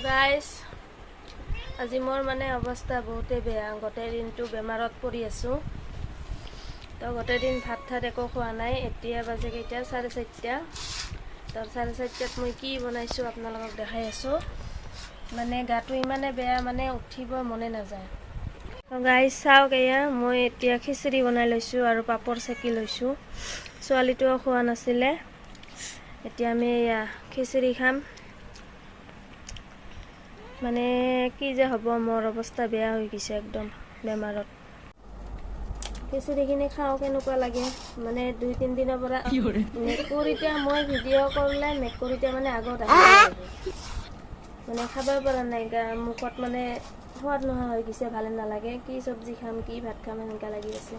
guys আজি মোৰ মানে অৱস্থা বহুতেই বেয়া গোটেই দিনটো বেমাৰত পৰি আছোঁ তো গোটেই দিন ভাত একো খোৱা নাই এতিয়া বাজে কেইটা 4:30 তো 4:30 মই কি বনাইছোঁ আপোনালোকক দেখাই আছোঁ মানে গাটো ইমানে বেয়া মানে উঠিব মনে নাযায় তো গাইজ চাওক এয়া মই এতিয়া খিচিৰি বনাই লৈছোঁ আৰু পাপৰ চেকি লৈছোঁ ছোৱালীটোও খোৱা নাছিলে এতিয়া আমি এয়া খিচিৰি খাম মানে কি যে হ'ব মোৰ অৱস্থা বেয়া হৈ গৈছে একদম বেমাৰত খিচিৰিখিনি খাওঁ কেনেকুৱা লাগে মানে 2-3 দিনৰ পৰা মেকুৰীটা মই ভিডিঅ' কৰিলে মেকুৰীটা মানে আগত আহে মানে খাব পৰা নাই মুখত মানে সোৱাদ নোহোৱা হৈ গৈছে ভালে নালাগে কি চব্জি খাম কি ভাত খাম এনেকুৱা লাগি আছে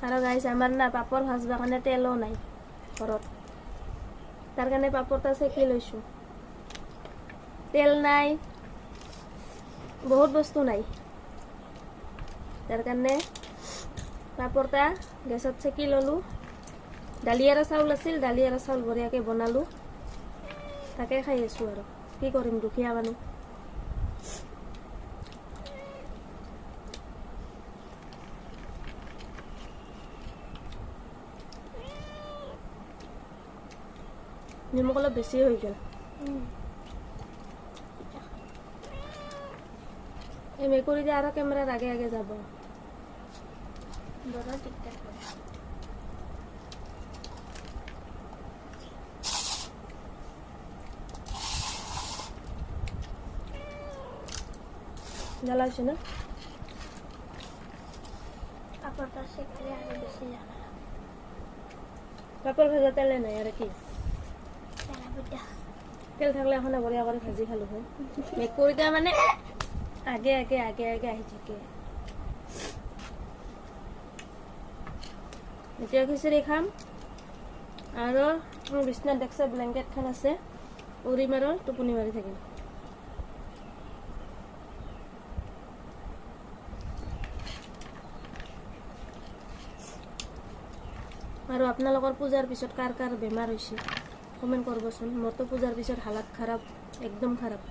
আৰু গাইছ আমাৰ না পাপৰ ভাজবা কাৰণে তেলো নাই ঘৰত তাৰ কাৰণে পাপৰটা চেকি লৈছোঁ তেল নাই বহুত বস্তু নাই তাৰ কাৰণে পাপৰটা গেছত চেকি ললোঁ দালি আৰু চাউল আছিল দালি আৰু চাউল বঢ়িয়াকৈ বনালোঁ তাকে খাই আছোঁ আৰু কি কৰিম দুখীয়া মানুহ নিমখ অলপ বেছি হৈ গ'ল এই মেকুৰীটো আৰু কেমেৰাৰ আগে আগে যাব জ্বালা হৈছে না পাপৰটা চেকিলে আৰু বেছি জ্বালা পাপৰ ভাজা তেলে নাই আৰু কি তেল থাকলে এখন বঢ়িয়া কৰি ভাজি খালো হয় মেকুৰীটা মানে আগে আগে আগে আগে আহি থাকে এতিয়া খিচিৰি খাম আৰু মোৰ বিছনাত দেখছে ব্লেংকেটখন আছে উৰিম আৰু টোপনি মাৰি থাকিম আৰু আপোনালোকৰ পূজাৰ পিছত কাৰ কাৰ বেমাৰ হৈছে কমেণ্ট কৰবচোন মোৰতো পূজাৰ পিছত হালত খাৰাপ একদম খাৰাপ